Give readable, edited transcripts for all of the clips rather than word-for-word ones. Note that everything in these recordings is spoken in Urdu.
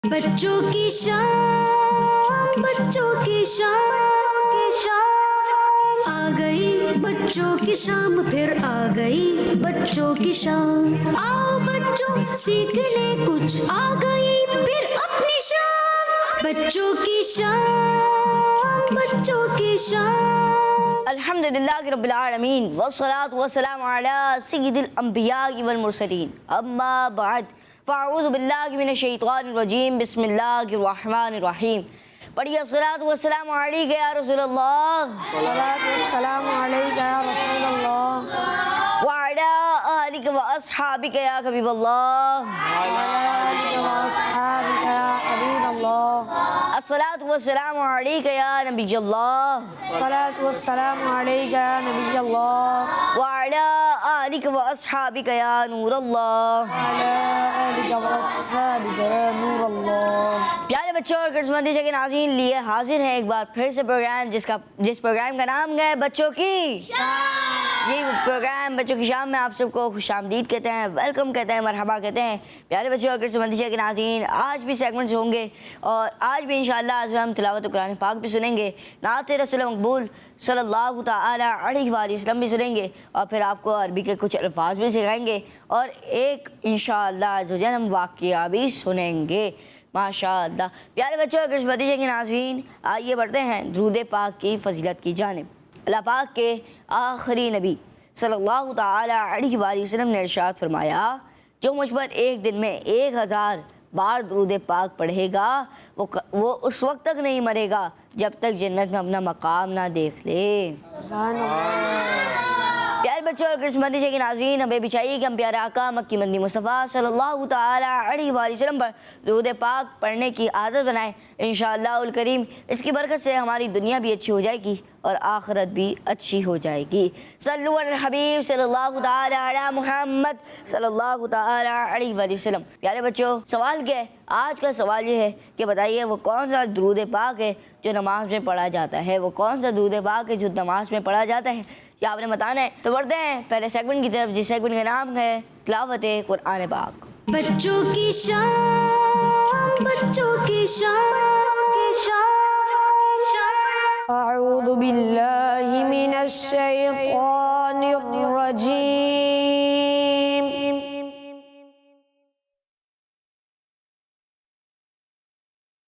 بچوں کی شام، بچوں کی شام آ گئی، بچوں کی شام پھر آ گئی بچوں کی شام۔ آؤ بچوں سیکھنے کچھ آ گئی پھر اپنی شام۔ بچوں کی شام، بچوں کی شام۔ الحمدللہ رب العالمین والصلاة والسلام علی سید الانبیاء والمرسلین، اما بعد فاعوذ باللہ من الشیطان الرجیم، بسم اللہ الرحمن الرحیم۔ پڑھیے الصلاۃ والسلام علیک یا رسول اللہ، الصلاۃ والسلام علیک یا رسول اللہ، وعلی آلک واصحابک یا حبیب اللہ، وعلی آلک واصحابک یا حبیب اللہ، الصلاۃ والسلام علیک یا نبی اللہ، الصلاۃ والسلام علیک یا نبی اللہ، وعلی آلک واصحابک یا نور اللہ۔ وعلی آلک واصحابک یا نور اللہ۔ پیارے بچوں اور کرسمتی کے ناظرین، لیے حاضر ہیں ایک بار پھر سے پروگرام جس پروگرام کا نام ہے بچوں کی شام۔ یہ پروگرام بچوں کی شام میں آپ سب کو خوش آمدید کہتے ہیں، ویلکم کہتے ہیں، مرحبا کہتے ہیں۔ پیارے بچوں اور کرسمتی کے ناظرین، آج بھی سیگمنٹس ہوں گے اور آج بھی انشاءاللہ آج ہم تلاوت قرآن پاک بھی سنیں گے، نعت رسول مقبول صلی اللہ تعالی علیہ وآلہ وسلم بھی سنیں گے، اور پھر آپ کو عربی کے کچھ الفاظ بھی سکھائیں گے، اور ایک انشاءاللہ عزوجل ہم واقعہ بھی سنیں گے ماشاءاللہ۔ پیارے بچوں اور کرسمتی کے ناظرین، آئیے بڑھتے ہیں درود پاک کی فضیلت کی جانب۔ اللہ پاک کے آخری نبی صلی اللہ تعالی علیہ وآلہ وسلم نے ارشاد فرمایا، جو مجھ پر ایک دن میں 1000 بار درود پاک پڑھے گا وہ اس وقت تک نہیں مرے گا جب تک جنت میں اپنا مقام نہ دیکھ لے۔ سبحان اللہ۔ پیارے بچوں اور کرسمتی کے ناظرین، ہمیں بھی چاہیے کہ ہم پیارے آقا مکی مدنی مصطفیٰ صلی اللہ تعالی علیہ وآلہ وسلم پر درود پاک پڑھنے کی عادت بنائیں۔ انشاءاللہ الکریم اس کی برکت سے ہماری دنیا بھی اچھی ہو جائے گی اور آخرت بھی اچھی ہو جائے گی۔ صلو علی الحبیب صلی اللہ تعالی علی محمد صلی اللہ تعالی علیہ وآلہ وسلم۔ پیارے بچوں، سوال کیا ہے؟ آج کا سوال یہ ہے کہ بتائیے وہ کون سا درود پاک ہے جو نماز میں پڑھا جاتا ہے؟ وہ کون سا درود پاک ہے جو نماز میں پڑھا جاتا ہے؟ یہ آپ نے بتانا ہے۔ تو بڑھتے ہیں پہلے سیگمنٹ کی طرف، جس سیگمنٹ کا نام ہے تلاوت قرآن پاک۔ بچوں کی شام، بچوں کی شام۔ اعوذ باللہ من الشیطان الرجیم،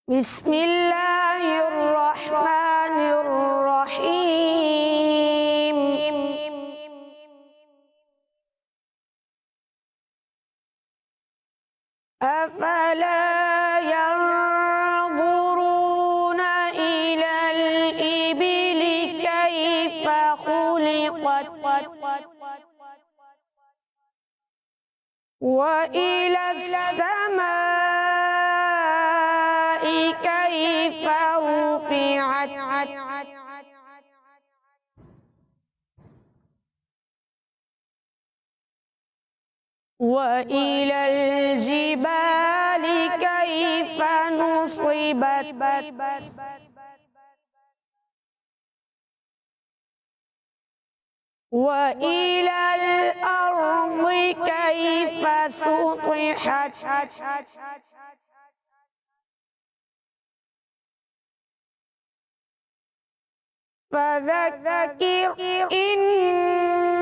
بسم اللہ الرحمن الرحیم۔ افلا ينظرون الى الابل كيف خلقت والى السماء كيف رفعت وإلى الجبال كيف نصبت وإلى الأرض كيف سطحت فذكر إنما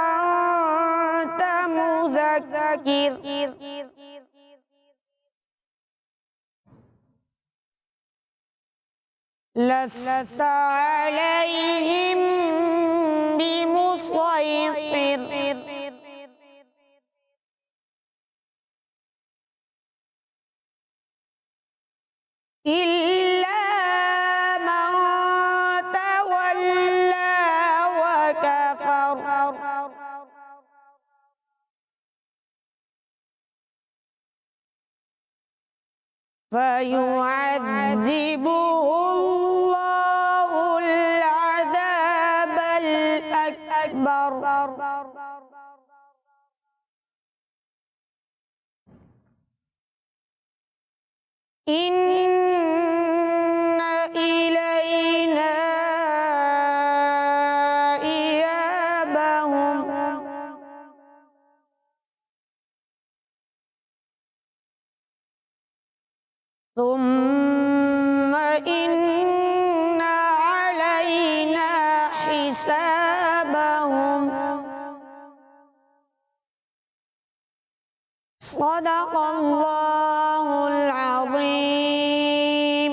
أنت مذكر لست عليهم بمسيطر إلا من تولى وكفر فيعذبه الله العذاب الأكبر۔ ثم إن علينا حسابهم صدق الله العظيم.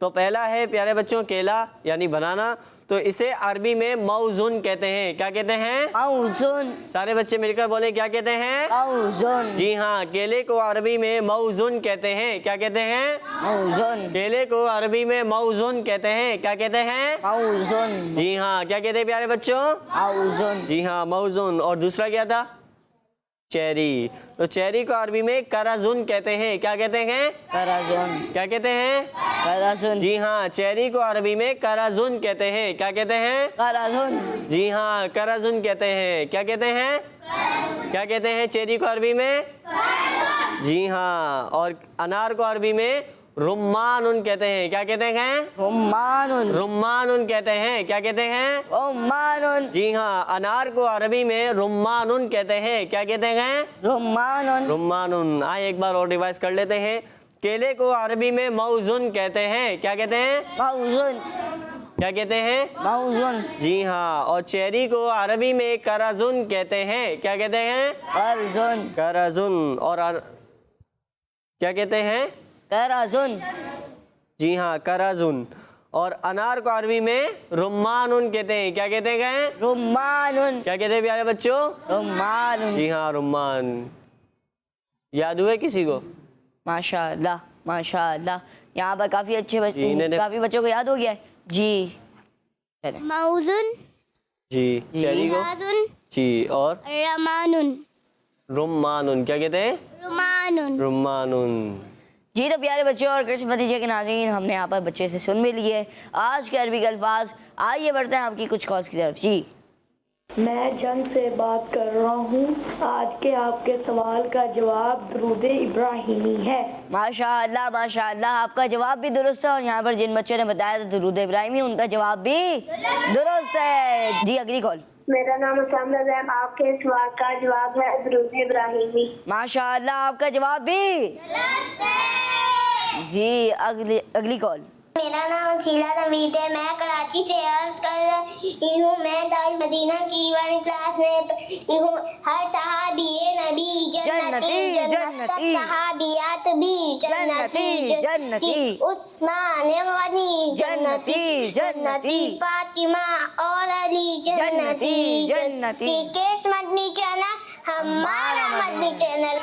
تو پہلا ہے پیارے بچوں کیلا یعنی بنانا، تو اسے عربی میں موزن کہتے ہیں. کیا کہتے ہیں؟ موزن. سارے بچے مل کر بولیں کیا کہتے ہیں؟ موزن. جی ہاں، کیلے کو عربی میں موزن کہتے ہیں. کیا کہتے ہیں؟ موزن. کیلے کو عربی میں موزن کہتے ہیں. کیا کہتے ہیں؟ موزن. جی ہاں، کیا کہتے ہیں پیارے بچوں؟ موزن. جی ہاں موزن. اور دوسرا کیا تھا؟ چیری. تو چیری کو عربی میں کرازن کہتے ہیں. کیا کہتے ہیں؟ کرازن. کیا کہتے ہیں؟ کرازن. جی ہاں، چیری کو عربی میں کرازن کہتے ہیں. کیا کہتے ہیں؟ کرازن. جی ہاں کرازن کہتے ہیں. کیا کہتے ہیں؟ کیا کہتے ہیں چیری کو عربی میں؟ جی ہاں. اور انار کو عربی میں رمان کہتے ہیں. کیا کہتے ہیں؟ رمان. رمان کہتے ہیں. کیا کہتے ہیں؟ رمان. جی ہاں، انار کو عربی میں رمان کہتے ہیں. کیا کہتے ہیں؟ رمان. رمان. آئے ایک بار اور ریوائز کر لیتے ہیں. کیلے کو عربی میں موزن کہتے ہیں. کیا کہتے ہیں؟ موزن. کیا کہتے ہیں؟ موزن. جی ہاں. اور چیری کو عربی میں کرازن کہتے ہیں. کیا کہتے ہیں؟ کرازن. کرازن. اور کیا کہتے ہیں؟ کرازن. جی ہاں کرازن. اور انار کو عربی میں رمان کہتے ہیں. کیا کہتے ہیں؟ رمان. کیا کہتے ہیں پیارے بچوں؟ رمان. جی ہاں رمان. یاد ہوئے کسی کو؟ ماشاء اللہ ماشاء اللہ. یہاں پر کافی اچھے جی، کافی بچوں کو یاد ہو گیا ہے. جی موزن. جی چیری کو جی. اور رمانن. رمان. کیا کہتے ہیں؟ رمانن. رمان. جی. تو پیارے بچے اور کرش بھتیجے کے ناظرین، ہم نے یہاں پر بچے سے سن بھی لیے آج کے عربی کے الفاظ. آئیے بڑھتے ہیں آپ کی کچھ کالز کی طرف. جی میں جنگ سے بات کر رہا ہوں. آج کے آپ کے سوال کا جواب درود ابراہیمی ہے. ماشاء اللہ ماشاء اللہ. آپ کا جواب بھی درست ہے، اور یہاں پر جن بچوں نے بتایا تھا درود ابراہیمی، ان کا جواب بھی درست ہے. جی اگلی کال. میرا نام اسلام ہے. آپ کے سوال کا جواب ہے درود ابراہیمی. ماشاء اللہ. آپ کا جواب بھی جی. اگلی کال. میرا نام شیلا نوید ہے. میں کراچی سے عرض کر رہی ہوں. میں دارالمدینہ کی 1 کلاس میں پڑھتی ہوں. ہر صحابی نبی جنتی جنتی، صحابیات بھی جنتی جنتی، عثمان غنی جنتی جنتی، فاطمہ اور علی جنتی جنتی. کیس مدنی چینل ہمارا مدنی چینل.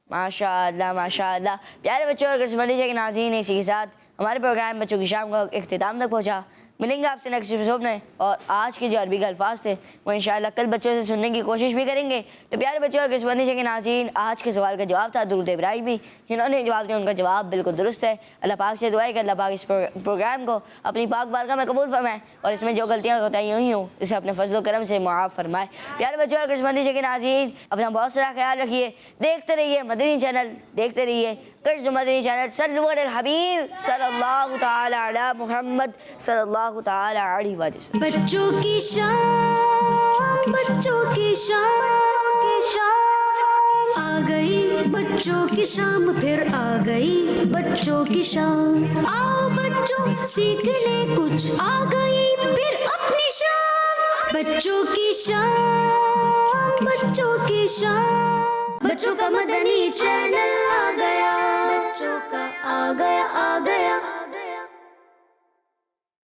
ماشاء اللہ ماشاء اللہ. پیارے بچوں اور کرش بھتیجے کے ناظرین، اسی کے ساتھ ہمارے پروگرام بچوں کی شام کا اختتام تک پہنچا. ملیں گے آپ سے نیکسٹ ایپیسوڈ میں. اور آج کے جو عربی کے الفاظ تھے وہ انشاءاللہ کل بچوں سے سننے کی کوشش بھی کریں گے. تو پیارے بچوں اور کرش بھتیجے کے ناظرین، آج کے سوال کا جواب تھا درود ابراہیمی. جنہوں نے جواب دیا ان کا جواب بالکل درست ہے. اللہ پاک سے دعا ہے کہ اللہ پاک اس پروگرام کو اپنی پاک بارگاہ میں قبول فرمائے، اور اس میں جو غلطیاں کوتاہیاں ہوئی ہوں اسے اپنے فضل و کرم سے معاف فرمائے. پیارے بچوں اور کرش بھتیجے کے ناظرین، اپنا بہت سارا خیال رکھیے. دیکھتے رہیے مدنی چینل، دیکھتے رہیے کرش مدنی چینل. صلو علی الحبیب صلی اللہ تعالی علی محمد صلی اللہ تعالی علیہ وسلم. بچوں کی شام، بچوں کی شام آ گئی. بچوں کی شام پھر آ گئی. بچوں کی شام. آؤ بچوں سیکھ لے کچھ، آ گئی پھر اپنی شام. بچوں کی شام، بچوں کی شام. بچوں کا مدنی چینل آ گیا. بچوں کا آ گیا آ گیا.